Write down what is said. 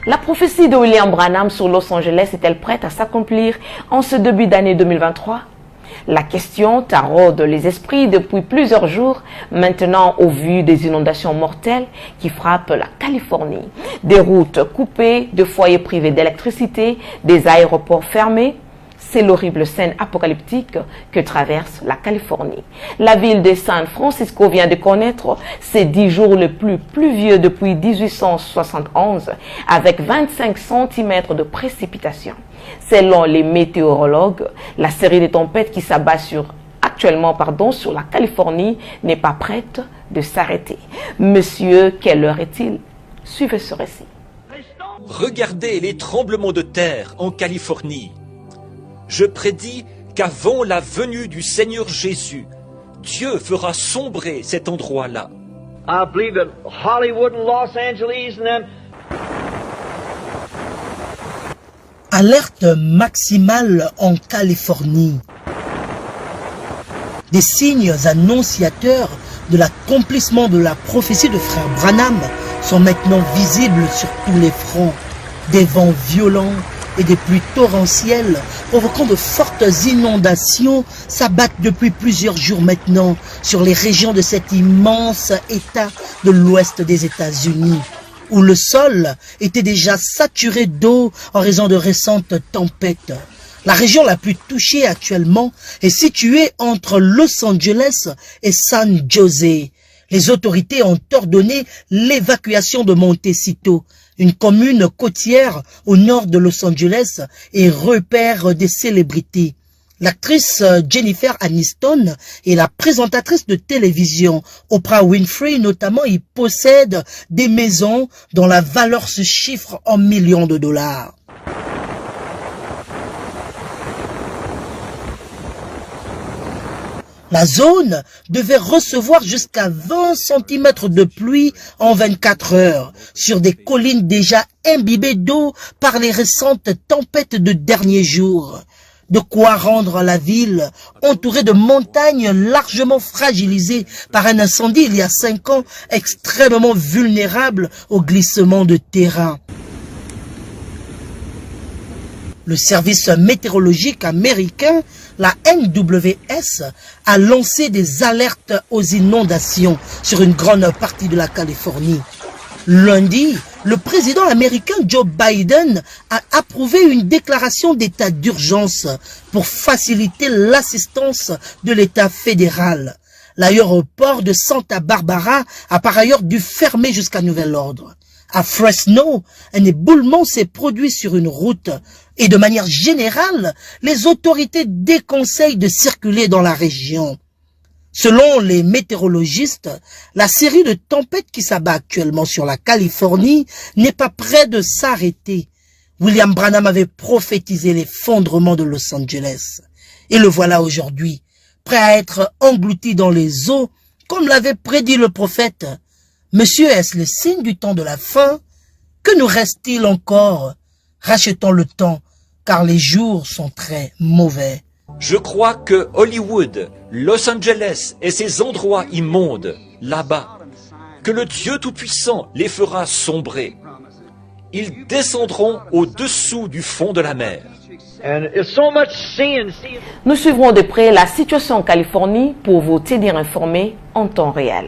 La prophétie de William Branham sur Los Angeles est-elle prête à s'accomplir en ce début d'année 2023? La question taraude les esprits depuis plusieurs jours, maintenant au vu des inondations mortelles qui frappent la Californie. Des routes coupées, de foyers privés d'électricité, des aéroports fermés. C'est l'horrible scène apocalyptique que traverse la Californie. La ville de San Francisco vient de connaître ses 10 jours les plus pluvieux depuis 1871, avec 25 cm de précipitations. Selon les météorologues, la série de tempêtes qui s'abat actuellement sur la Californie n'est pas prête de s'arrêter. Monsieur, quelle heure est-il? Suivez ce récit. Regardez les tremblements de terre en Californie. Je prédis qu'avant la venue du Seigneur Jésus, Dieu fera sombrer cet endroit-là. I believe that Hollywood and Los Angeles and them. Alerte maximale en Californie. Des signes annonciateurs de l'accomplissement de la prophétie de frère Branham sont maintenant visibles sur tous les fronts. Des vents violents et des pluies torrentielles provoquant de fortes inondations s'abattent depuis plusieurs jours maintenant sur les régions de cet immense État de l'ouest des États-Unis, où le sol était déjà saturé d'eau en raison de récentes tempêtes. La région la plus touchée actuellement est située entre Los Angeles et San José. Les autorités ont ordonné l'évacuation de Montecito, une commune côtière au nord de Los Angeles et repère des célébrités. L'actrice Jennifer Aniston et la présentatrice de télévision Oprah Winfrey notamment y possèdent des maisons dont la valeur se chiffre en millions de dollars. La zone devait recevoir jusqu'à 20 cm de pluie en 24 heures sur des collines déjà imbibées d'eau par les récentes tempêtes de derniers jours. De quoi rendre la ville entourée de montagnes largement fragilisées par un incendie il y a 5 ans, extrêmement vulnérable au glissement de terrain. Le service météorologique américain, la NWS, a lancé des alertes aux inondations sur une grande partie de la Californie. Lundi, le président américain Joe Biden a approuvé une déclaration d'état d'urgence pour faciliter l'assistance de l'État fédéral. L'aéroport de Santa Barbara a par ailleurs dû fermer jusqu'à nouvel ordre. À Fresno, un éboulement s'est produit sur une route et de manière générale, les autorités déconseillent de circuler dans la région. Selon les météorologistes, la série de tempêtes qui s'abat actuellement sur la Californie n'est pas près de s'arrêter. William Branham avait prophétisé l'effondrement de Los Angeles. Et le voilà aujourd'hui, prêt à être englouti dans les eaux, comme l'avait prédit le prophète. Monsieur, est-ce le signe du temps de la fin? Que nous reste-t-il encore? Rachetons le temps, car les jours sont très mauvais. Je crois que Hollywood, Los Angeles et ces endroits immondes, là-bas, que le Dieu Tout-Puissant les fera sombrer. Ils descendront au-dessous du fond de la mer. Nous suivrons de près la situation en Californie pour vous tenir informés en temps réel.